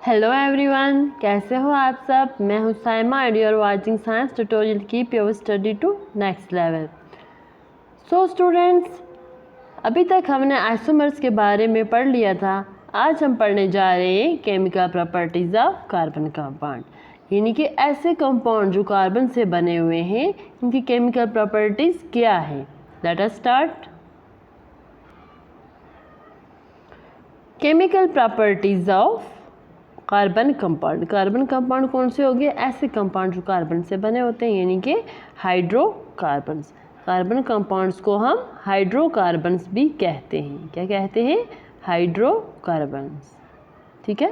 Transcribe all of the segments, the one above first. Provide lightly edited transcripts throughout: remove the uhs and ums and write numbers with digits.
Hello everyone, कैसे हो आप सब। मैं हूँ Saima and you are watching science tutorial. Keep your study to next level. So students, अभी तक हमने आइसोमर्स के बारे में पढ़ लिया था। आज हम पढ़ने जा रहे हैं chemical properties of carbon compound, यानी कि ऐसे कंपाउंड जो कार्बन से बने हुए हैं, इनकी केमिकल प्रॉपर्टीज क्या है। Let us start. Chemical properties of carbon compound. Carbon compound कौन से हो गए? ऐसे कंपाउंड जो कार्बन से बने होते हैं, यानी कि हाइड्रोकार्बन्स। कार्बन कंपाउंड्स को हम हाइड्रोकार्बन्स भी कहते हैं। क्या कहते हैं? हाइड्रोकार्बन्स। ठीक है।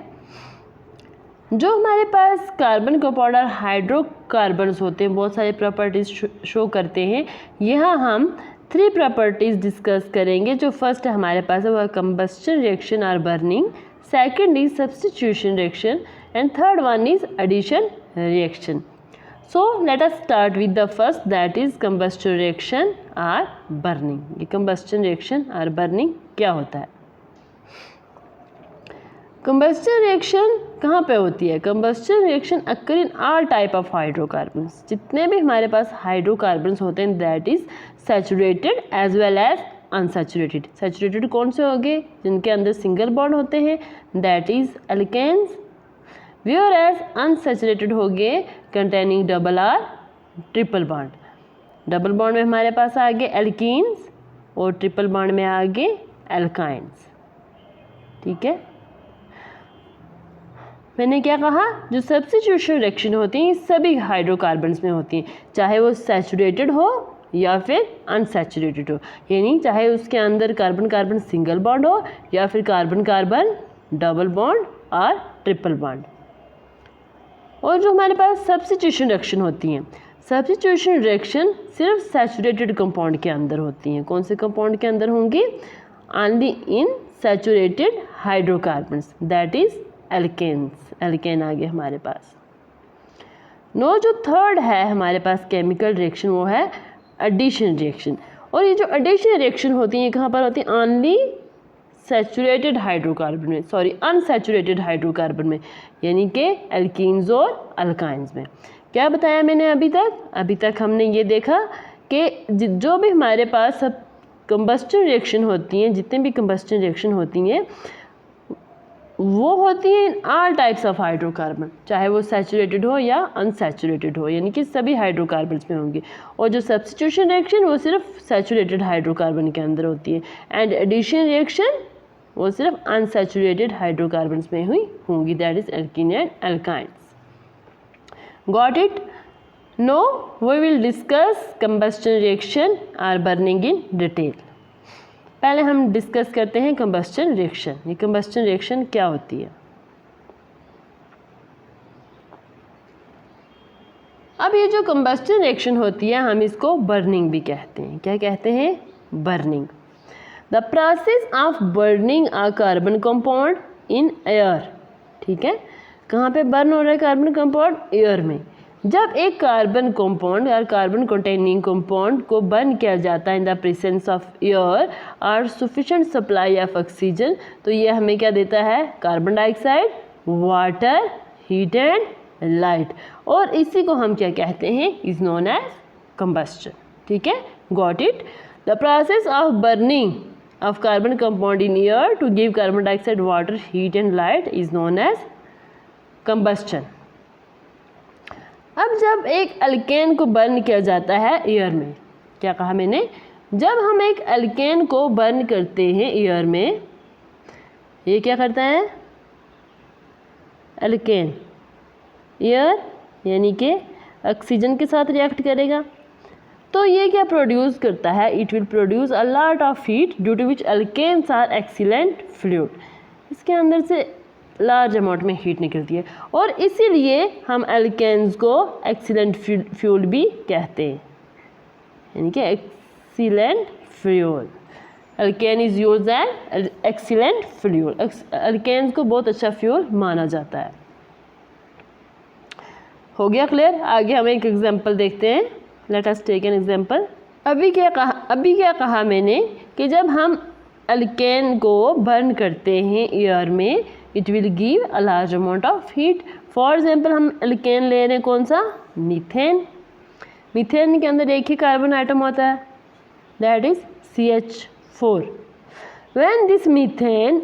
जो हमारे पास कार्बन कंपाउंड और हाइड्रोकार्बन्स होते हैं, बहुत सारी प्रॉपर्टीज शो करते हैं। यहाँ हम 3 प्रॉपर्टीज डिस्कस करेंगे। जो फर्स्ट हमारे पास है वह कंबस्शन रिएक्शन और burning, second is substitution reaction, and third one is addition reaction. So let us start with the first, that is combustion reaction or burning. ये combustion reaction और burning क्या होता है? combustion reaction कहाँ पे होती है? combustion reaction occur in all type of hydrocarbons. जितने भी हमारे पास hydrocarbons होते हैं, that is saturated as well as unsaturated. Saturated कौन से हो गए? जिनके अंदर सिंगल बॉन्ड होते हैं, that is alkanes. Whereas unsaturated हो गए containing double or triple bond. Double bond में हमारे पास आ गए एल्कीन्स और ट्रिपल बॉन्ड में आ गए एल्काइंस। ठीक है। मैंने क्या कहा? जो सब्स्टिट्यूशन रिएक्शन होती हैं सभी हाइड्रोकार्बन्स में होती हैं, चाहे वो सैचुरेटेड हो या फिर अनसैचुरेटेड हो, यानी चाहे उसके अंदर कार्बन कार्बन सिंगल बॉन्ड हो या फिर कार्बन कार्बन डबल बॉन्ड और ट्रिपल बॉन्ड। और जो हमारे पास सब्स्टिट्यूशन रिएक्शन होती हैं, सब्स्टिट्यूशन रिएक्शन सिर्फ सैचुरेटेड कंपाउंड के अंदर होती हैं। कौन से कंपाउंड के अंदर होंगी? Only in saturated hydrocarbons, that is alkanes. Alkane आ गए हमारे पास। नो, जो थर्ड है हमारे पास केमिकल रिएक्शन, वो है एडिशन रिएक्शन। और ये जो एडिशन रिएक्शन होती है कहाँ पर होती है? ओनली सैचुरेटेड हाइड्रोकार्बन में, सॉरी अनसैचुरेटेड हाइड्रोकार्बन में, यानी कि एल्कीन्स और अल्काइंस में। क्या बताया मैंने अभी तक? अभी तक हमने ये देखा कि जो भी हमारे पास सब कंबस्टन रिएक्शन होती हैं, जितने भी कंबस्टन रिएक्शन होती हैं, वो होती हैं in all types of hydrocarbon, चाहे वो सैचुरेटेड हो या अनसैचुरेटेड हो, यानी कि सभी हाइड्रोकार्बन्स में होंगे। और जो सब्स्टिट्यूशन रिएक्शन वो सिर्फ सैचुरेटेड हाइड्रोकार्बन के अंदर होती है, एंड एडिशन रिएक्शन वो सिर्फ अनसैचुरेटेड हाइड्रोकार्बन्स में हुई होंगी, that is alkene and alkynes. Got it? No, we will discuss combustion reaction और बर्निंग इन डिटेल। पहले हम डिस्कस करते हैं कंबस्टन रिएक्शन। ये कंबस्टन रिएक्शन क्या होती है? अब ये जो कंबस्टन रिएक्शन होती है हम इसको बर्निंग भी कहते हैं। क्या कहते हैं? Burning. The process of burning a carbon compound in air. ठीक है। कहाँ पे बर्न हो रहा है कार्बन कंपाउंड? एयर में। जब एक कार्बन कंपाउंड या कार्बन कंटेनिंग कंपाउंड को बर्न किया जाता है in the presence of air और सफिशिएंट सप्लाई ऑफ ऑक्सीजन, तो ये हमें क्या देता है? Carbon dioxide, water, heat and light. और इसी को हम क्या कहते हैं? Is known as combustion. ठीक है। Got it? The process of burning of carbon compound in air to give carbon dioxide, water, heat and light is known as combustion. अब जब एक एल्केन को बर्न किया जाता है एयर में, क्या कहा मैंने? जब हम एक एल्केन को बर्न करते हैं एयर में, ये क्या करता है? एल्केन एयर यानी कि ऑक्सीजन के साथ रिएक्ट करेगा, तो ये क्या प्रोड्यूस करता है? It will produce a lot of heat due to which alkanes are excellent fluid. इसके अंदर से लार्ज अमाउंट में हीट निकलती है और इसीलिए हम एल्केन्स को एक्सीलेंट फ्यूल भी कहते हैं, यानी कि excellent fuel. Alkane is used as excellent fuel. Alkanes को बहुत अच्छा फ्यूल माना जाता है। हो गया क्लियर? आगे हम एक एग्जांपल देखते हैं। Let us take an example. अभी क्या कहा मैंने कि जब हम एल्केन को बर्न करते हैं एयर में, it will give a large amount of heat. For example हम एल्केन ले रहे हैं, कौन सा, मीथेन। मीथेन के अंदर एक ही कार्बन आइटम होता है, that is CH4। When this methane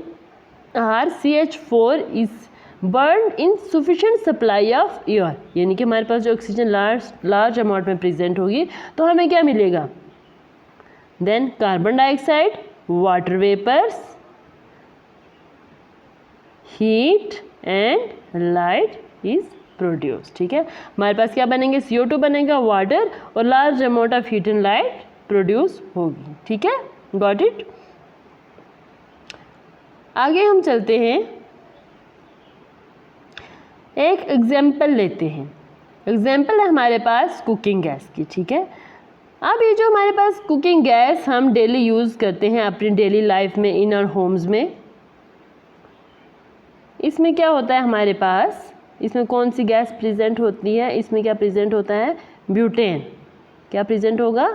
or CH4 is burn in sufficient supply of air, यानी कि हमारे पास जो ऑक्सीजन लार्ज अमाउंट में प्रेजेंट होगी तो हमें क्या मिलेगा, then carbon dioxide, water vapours, heat and light is produce. ठीक है, हमारे पास क्या बनेंगे, CO2 बनेगा, वाटर, और large amount of heat and light produce होगी। ठीक है, गॉट इट। आगे हम चलते हैं, एक एग्जाम्पल लेते हैं। एग्जाम्पल है हमारे पास कुकिंग गैस की। ठीक है, अब ये जो हमारे पास कुकिंग गैस हम डेली यूज़ करते हैं अपनी डेली लाइफ में, इन आवर होम्स में, इसमें क्या होता है हमारे पास, इसमें कौन सी गैस प्रेजेंट होती है, इसमें क्या प्रेजेंट होता है, ब्यूटेन। क्या प्रेजेंट होगा,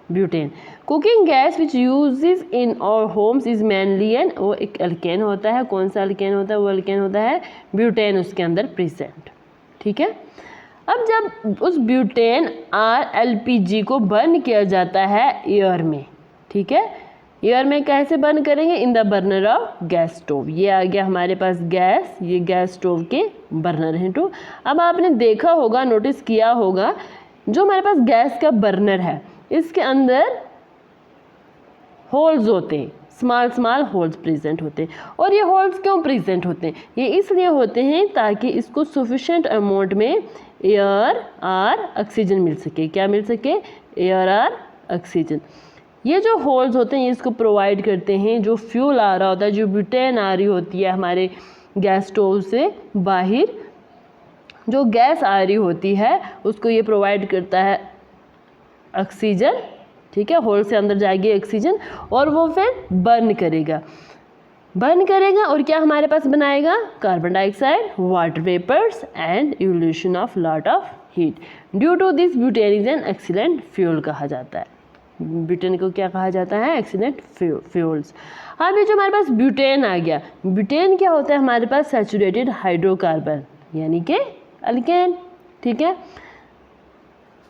butane. Cooking gas which uses in our homes is mainly an, वो एक अल्केन होता है, कौन सा अल्केन होता है, वो अल्केन होता है ब्यूटेन उसके अंदर प्रेजेंट। ठीक है, अब जब उस ब्यूटेन LPG को बर्न किया जाता है एयर में, ठीक है, एयर में कैसे बर्न करेंगे, in the burner of gas stove. ये आ गया हमारे पास गैस, ये गैस स्टोव के बर्नर हैं टू। अब आपने देखा होगा, नोटिस किया होगा, जो हमारे पास गैस का बर्नर है इसके अंदर होल्स होते हैं, स्मॉल होल्स प्रेजेंट होते हैं। और ये होल्स क्यों प्रेजेंट होते हैं, ये इसलिए होते हैं ताकि इसको सफिशिएंट अमाउंट में एयर और ऑक्सीजन मिल सके। क्या मिल सके, एयर और ऑक्सीजन। ये जो होल्स होते हैं ये इसको प्रोवाइड करते हैं, जो फ्यूल आ रहा होता है, जो ब्यूटेन आ रही होती है हमारे गैस स्टोव से बाहर, जो गैस आ रही होती है उसको ये प्रोवाइड करता है ऑक्सीजन। ठीक है, होल से अंदर जाएगी ऑक्सीजन और वो फिर बर्न करेगा और क्या हमारे पास बनाएगा, carbon dioxide, water vapours and evolution of lot of heat. Due to this butane is an excellent fuel कहा जाता है। ब्यूटेन को क्या कहा जाता है, एक्सीलेंट फ्यूल्स। अब ये जो हमारे पास ब्यूटेन आ गया, ब्यूटेन क्या होता है हमारे पास, सैचुरेटेड हाइड्रोकार्बन, यानी कि अल्केन। ठीक है,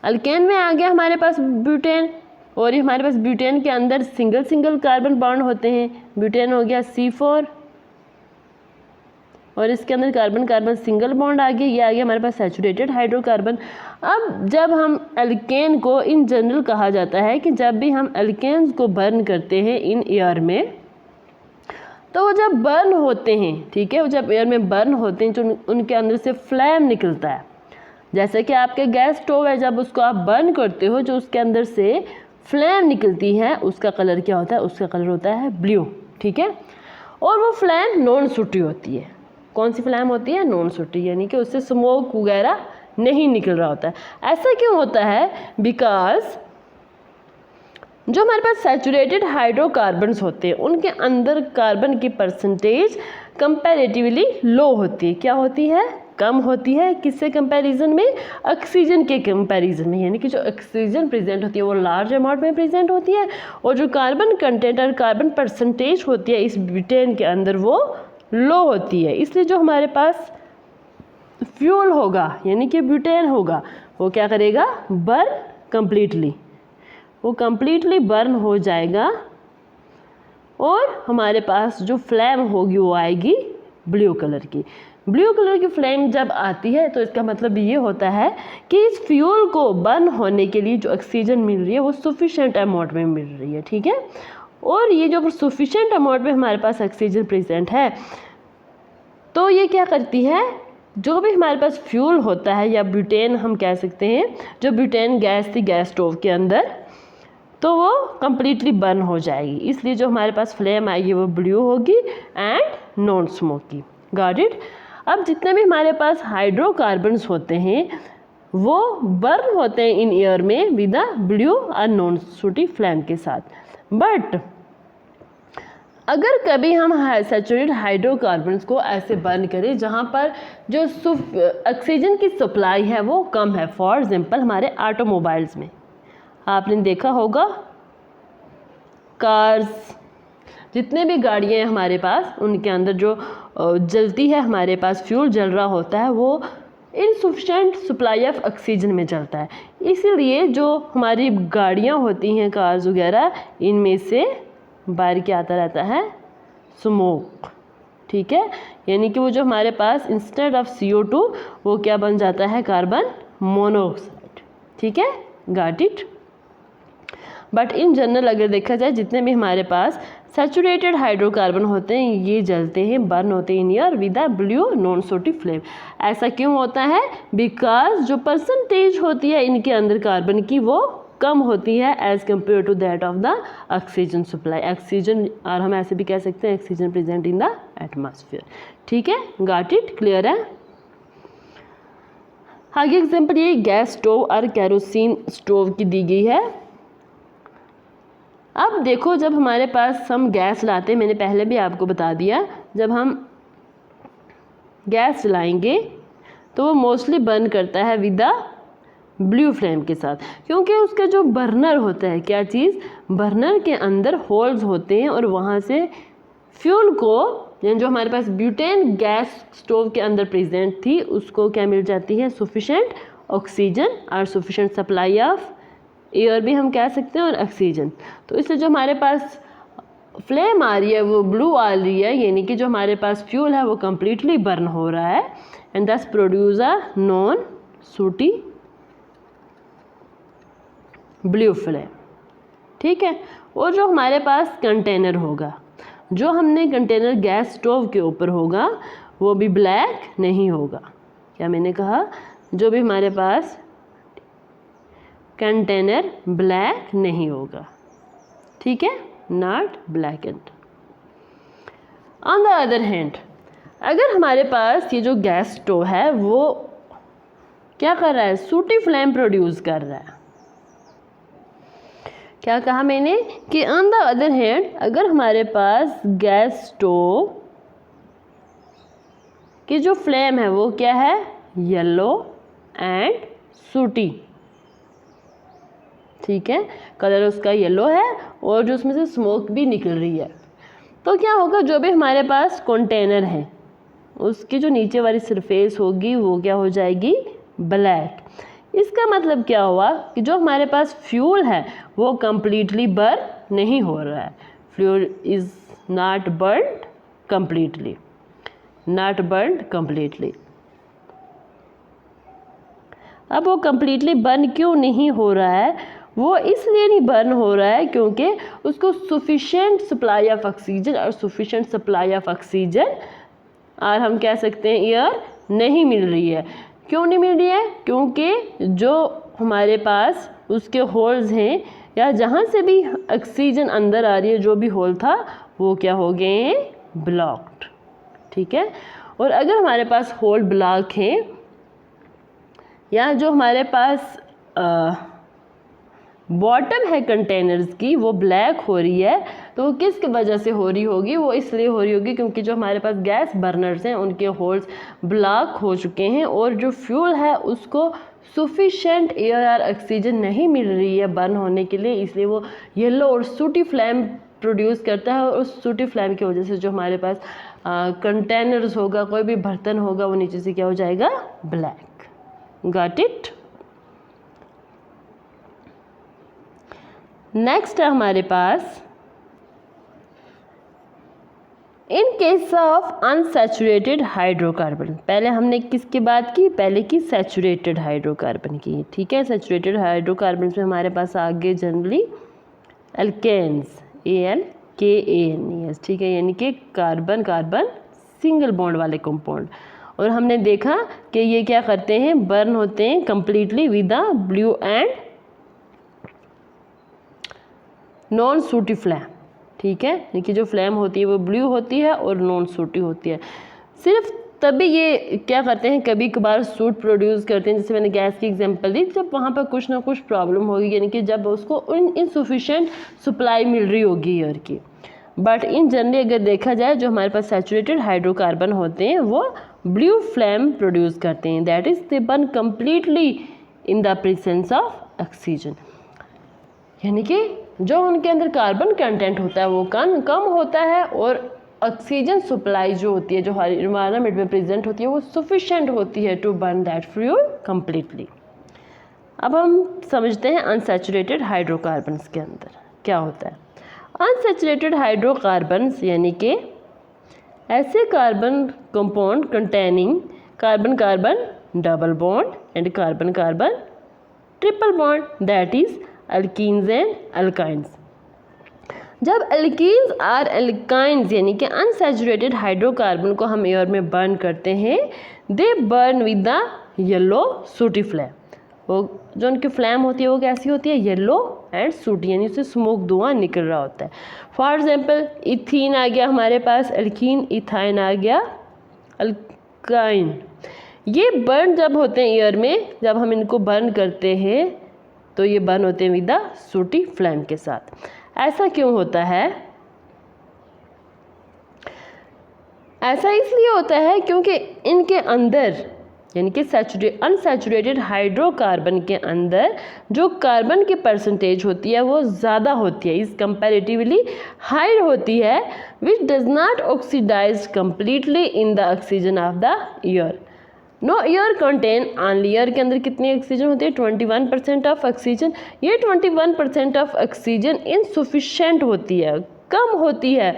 अल्केन में आ गया हमारे पास ब्यूटेन, और ये हमारे पास ब्यूटेन के अंदर सिंगल कार्बन बॉन्ड होते हैं। ब्यूटेन हो गया C4 और इसके अंदर कार्बन सिंगल बॉन्ड आ गया, ये आ गया हमारे पास सैचुरेटेड हाइड्रोकार्बन। अब जब हम एल्केन को इन जनरल कहा जाता है कि जब भी हम एल्केन्स को बर्न करते हैं इन एयर में, तो वो जब बर्न होते हैं, ठीक है, वो जब एयर में बर्न होते हैं जो उनके अंदर से फ्लेम निकलता है। जैसे कि आपके गैस स्टोव है, जब उसको आप बर्न करते हो जो उसके अंदर से फ्लेम निकलती है उसका कलर क्या होता है, उसका कलर होता है ब्लू। ठीक है, और वो फ्लेम नॉन सूटी होती है। कौन सी फ्लेम होती है, नॉन सूटी, यानी कि उससे स्मोक वगैरह नहीं निकल रहा होता है। ऐसा क्यों होता है, बिकॉज जो हमारे पास सैचुरेटेड हाइड्रोकार्बन्स होते हैं उनके अंदर कार्बन की परसेंटेज कंपैरेटिवली लो होती है। क्या होती है, कम होती है। किससे कंपैरिजन में, ऑक्सीजन के कंपैरिजन में, यानी कि जो ऑक्सीजन प्रेजेंट होती है वो लार्ज अमाउंट में प्रेजेंट होती है, और जो कार्बन कंटेंट और कार्बन परसेंटेज होती है इस ब्यूटेन के अंदर वो लो होती है। इसलिए जो हमारे पास फ्यूल होगा यानी कि ब्यूटेन होगा, वो क्या करेगा, बर्न कंप्लीटली, वो कंप्लीटली बर्न हो जाएगा, और हमारे पास जो फ्लेम होगी वो आएगी ब्लू कलर की। ब्लू कलर की फ्लेम जब आती है तो इसका मतलब ये होता है कि इस फ्यूल को बर्न होने के लिए जो ऑक्सीजन मिल रही है वो सफिशिएंट अमाउंट में मिल रही है। ठीक है, और ये जो सफिशिएंट अमाउंट में हमारे पास ऑक्सीजन प्रेजेंट है तो ये क्या करती है, जो भी हमारे पास फ्यूल होता है या ब्यूटेन हम कह सकते हैं, जो ब्यूटेन गैस थी गैस स्टोव के अंदर, तो वो कम्प्लीटली बर्न हो जाएगी। इसलिए जो हमारे पास फ्लेम आएगी वो ब्लू होगी and non smoky. Got it. अब जितने भी हमारे पास हाइड्रोकार्बन्स होते हैं वो बर्न होते हैं इन एयर में विद द ब्लू और नॉन सूटी फ्लेम के साथ। बट अगर कभी हम सैचुरेटेड हाइड्रोकार्बन्स को ऐसे बर्न करें जहाँ पर जो ऑक्सीजन की सप्लाई है वो कम है, फॉर एग्जांपल हमारे ऑटोमोबाइल्स में आपने देखा होगा कार्स, जितने भी गाड़ियाँ हैं हमारे पास उनके अंदर जो जलती है, हमारे पास फ्यूल जल रहा होता है, वो इनसफिशेंट सप्लाई ऑफ ऑक्सीजन में चलता है। इसीलिए जो हमारी गाड़ियाँ होती हैं, कार्स वगैरह, इनमें से बाहर क्या आता रहता है, स्मोक। ठीक है, यानी कि वो जो हमारे पास इंस्टेड ऑफ CO2 वो क्या बन जाता है, कार्बन मोनोऑक्साइड। ठीक है, got it. But in general अगर देखा जाए जितने भी हमारे पास सैचुरेटेड हाइड्रोकार्बन होते हैं ये जलते हैं, बर्न होते हैं in air with a blue non CT flame. ऐसा क्यों होता है? बिकॉज जो परसेंटेज होती है इनके अंदर कार्बन की वो कम होती है as compare to that of the oxygen supply. Oxygen, और हम ऐसे भी कह सकते हैं oxygen present in the atmosphere. ठीक है, गॉट इट, क्लियर है। आगे एग्जाम्पल ये गैस स्टोव और केरोसिन स्टोव की दी गई है। अब देखो, जब हमारे पास हम गैस लाते हैं, मैंने पहले भी आपको बता दिया, जब हम गैस जलाएंगे तो वो मोस्टली बर्न करता है विद द ब्लू फ्लेम के साथ, क्योंकि उसका जो बर्नर होता है, क्या चीज़, बर्नर के अंदर होल्स होते हैं और वहाँ से फ्यूल को, यानी जो हमारे पास ब्यूटेन गैस स्टोव के अंदर प्रेजेंट थी उसको क्या मिल जाती है, सफिशेंट ऑक्सीजन और सफिशेंट सप्लाई ऑफ एयर भी हम कह सकते हैं और ऑक्सीजन। तो इसलिए जो हमारे पास फ्लेम आ रही है वो ब्लू आ रही है, यानी कि जो हमारे पास फ्यूल है वो कम्प्लीटली बर्न हो रहा है एंड दस प्रोड्यूस अ नॉन सूटी ब्लू फ्लेम। ठीक है, और जो हमारे पास कंटेनर होगा, जो हमने कंटेनर गैस स्टोव के ऊपर होगा वो भी ब्लैक नहीं होगा। क्या मैंने कहा, जो भी हमारे पास कंटेनर ब्लैक नहीं होगा। ठीक है, not black and. On the other hand, अगर हमारे पास ये जो गैस स्टोव है वो क्या कर रहा है, सूटी फ्लेम प्रोड्यूस कर रहा है। क्या कहा मैंने कि ऑन द अदर हैंड, अगर हमारे पास गैस स्टोव की जो फ्लेम है वो क्या है, येलो एंड सूटी। ठीक है, कलर उसका येलो है और जो उसमें से स्मोक भी निकल रही है। तो क्या होगा, जो भी हमारे पास कंटेनर है उसकी जो नीचे वाली सरफेस होगी वो क्या हो जाएगी, ब्लैक। इसका मतलब क्या हुआ कि जो हमारे पास फ्यूल है वो कम्प्लीटली बर्न नहीं हो रहा है। Fuel is not burned completely, not burned completely. अब वो कम्प्लीटली बर्न क्यों नहीं हो रहा है, वो इसलिए नहीं बर्न हो रहा है क्योंकि उसको सफिशेंट सप्लाई ऑफ ऑक्सीजन और सफिशेंट सप्लाई ऑफ ऑक्सीजन और हम कह सकते हैं एयर नहीं मिल रही है। क्यों नहीं मिल रही है, क्योंकि जो हमारे पास उसके होल्स हैं या जहाँ से भी ऑक्सीजन अंदर आ रही है, जो भी होल था वो क्या हो गए हैं, ब्लॉक्ड। ठीक है, और अगर हमारे पास होल ब्लॉक हैं या जो हमारे पास बॉटम है कंटेनर्स की वो ब्लैक हो रही है, तो वो किस वजह से हो रही होगी, वो इसलिए हो रही होगी क्योंकि जो हमारे पास गैस बर्नर्स हैं उनके होल्स ब्लॉक हो चुके हैं और जो फ्यूल है उसको सफिशेंट एयर और ऑक्सीजन नहीं मिल रही है बर्न होने के लिए, इसलिए वो येलो और सूटी फ्लेम प्रोड्यूस करता है। और उस सूटी फ्लेम की वजह से जो हमारे पास कंटेनर्स होगा, कोई भी बर्तन होगा, वो नीचे से क्या हो जाएगा, ब्लैक। Got it. नेक्स्ट है हमारे पास in case of unsaturated hydrocarbon. पहले हमने किसकी बात की, पहले की सैचुरेटेड हाइड्रोकार्बन की। ठीक है, सैचुरेटेड हाइड्रोकार्बन में हमारे पास आगे जनरली एल्केन्स, ALKANES। ठीक है, यानी कि कार्बन कार्बन सिंगल बॉन्ड वाले कंपाउंड। और हमने देखा कि ये क्या करते हैं, बर्न होते हैं completely with the blue and non सूटी फ्लेम। ठीक है, देखिए जो फ्लेम होती है वो ब्लू होती है और नॉन सूटी होती है। सिर्फ तभी ये क्या करते हैं, कभी कभार सूट प्रोड्यूस करते हैं, जैसे मैंने गैस की एग्जांपल दी, जब वहाँ पर कुछ ना कुछ प्रॉब्लम होगी, यानी कि जब उसको इनसफिशेंट सप्लाई मिल रही होगी एयर की। बट इन जनरली अगर देखा जाए जो हमारे पास सैचुरेटेड हाइड्रोकार्बन होते हैं वो ब्लू फ्लेम प्रोड्यूस करते हैं, that is they burn completely in the presence of oxygen. यानी कि जो उनके अंदर कार्बन कंटेंट होता है वो कम होता है और ऑक्सीजन सप्लाई जो होती है जो हर इन्वायरमेंट में प्रेजेंट होती है वो सफिशेंट होती है to burn that fuel completely. अब हम समझते हैं अनसैचुरेटेड हाइड्रोकार्बन्स के अंदर क्या होता है। अनसैचुरेटेड हाइड्रोकार्बन्स यानी कि ऐसे carbon compound containing carbon carbon double bond and carbon carbon triple bond that is alkenes and alkynes. जब अल्कीन्स और अल्काइंस यानी कि अनसैचुरेटेड हाइड्रोकार्बन को हम एयर में बर्न करते हैं दे बर्न विद द येलो सूटी फ्लेम। वो जो उनकी फ्लेम होती है वो कैसी होती है, येलो एंड सूटी यानी उससे स्मोक धुआं निकल रहा होता है। फॉर एग्जांपल इथीन आ गया हमारे पास, अल्कीन, इथाइन आ गया, अल्काइन। ये बर्न जब होते हैं एयर में, जब हम इनको बर्न करते हैं तो ये बर्न होते हैं विद द सूटी फ्लेम के साथ। ऐसा क्यों होता है? ऐसा इसलिए होता है क्योंकि इनके अंदर यानी कि अनसैचुरेटेड हाइड्रोकार्बन के अंदर जो कार्बन की परसेंटेज होती है वो ज़्यादा होती है, इस कंपैरेटिवली हाई होती है, which does not oxidise completely in the oxygen of the air. No air contain only, air के अंदर कितनी ऑक्सीजन होती है, 21% ऑफ ऑक्सीजन। ये 21% ऑफ ऑक्सीजन इनसफिशेंट होती है, कम होती है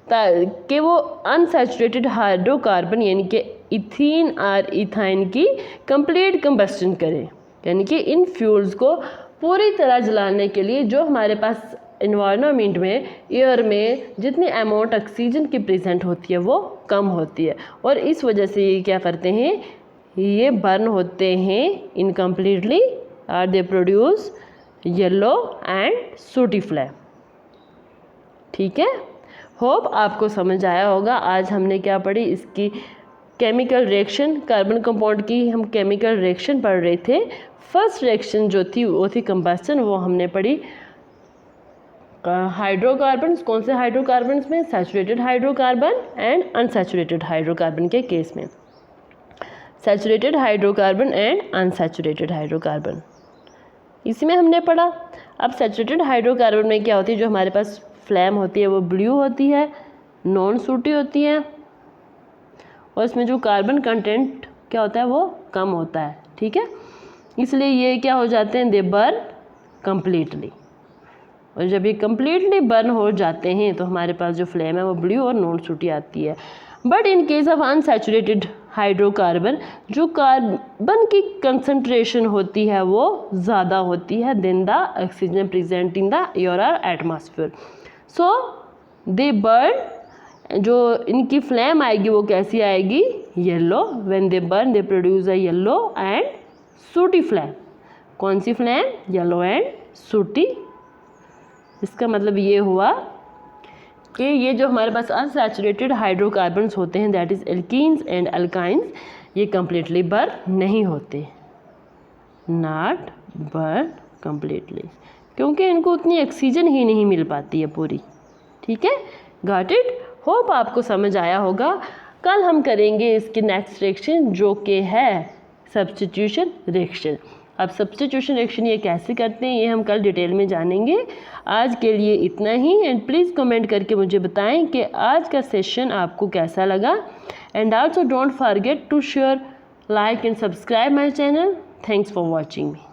कि वो अनसैचुरेटेड हाइड्रोकार्बन यानी कि इथीन और इथाइन की कंप्लीट कंबस्टन करें, यानी कि इन फ्यूल्स को पूरी तरह जलाने के लिए जो हमारे पास इन्वायरमेंट में एयर में जितनी अमाउंट ऑक्सीजन की प्रेजेंट होती है वो कम होती है और इस वजह से ये क्या करते हैं, ये बर्न होते हैं इनकम्प्लीटली और they produce yellow and sooty flame. ठीक है, होप आपको समझ आया होगा। आज हमने क्या पढ़ी, इसकी केमिकल रिएक्शन, कार्बन कंपाउंड की हम केमिकल रिएक्शन पढ़ रहे थे। फर्स्ट रिएक्शन जो थी वो थी कंबस्टन, वो हमने पढ़ी हाइड्रोकार्बन्स। कौन से हाइड्रोकार्बन्स में, saturated hydrocarbon and unsaturated hydrocarbon के केस में, saturated hydrocarbon and unsaturated hydrocarbon, इसमें हमने पढ़ा। अब सैचुरेटेड हाइड्रोकार्बन में क्या होती है, जो हमारे पास फ्लेम होती है वो ब्लू होती है, नॉन सूटी होती है और इसमें जो कार्बन कंटेंट क्या होता है वो कम होता है। ठीक है, इसलिए ये क्या हो जाते हैं, दे बर्न कम्प्लीटली। और जब ये कम्प्लीटली बर्न हो जाते हैं तो हमारे पास जो फ्लेम है वो ब्लू और नॉन सूटी आती है। But in case of unsaturated hydrocarbon जो कार्बन की कंसंट्रेशन होती है वो ज़्यादा होती है then the oxygen present in the air और एटमॉस्फेयर, सो दे बर्न, जो इनकी फ्लेम आएगी वो कैसी आएगी, yellow. When they burn they produce a yellow and sooty flame. कौन सी फ्लेम, येलो एंड सूटी। इसका मतलब ये हुआ कि ये जो हमारे पास अनसैचुरेटेड हाइड्रोकार्बन्स होते हैं that is alkenes and alkynes, ये कम्प्लीटली बर्न नहीं होते, नॉट बर्न कम्प्लीटली, क्योंकि इनको उतनी ऑक्सीजन ही नहीं मिल पाती है पूरी। ठीक है, गॉट इट, होप आपको समझ आया होगा। कल हम करेंगे इसकी नेक्स्ट रिएक्शन जो कि है सब्स्टिट्यूशन रिएक्शन। अब सब्स्टिट्यूशन रिएक्शन ये कैसे करते हैं ये हम कल डिटेल में जानेंगे। आज के लिए इतना ही एंड प्लीज़ कमेंट करके मुझे बताएं कि आज का सेशन आपको कैसा लगा and also don't forget to share, like and subscribe my channel. Thanks for watching me.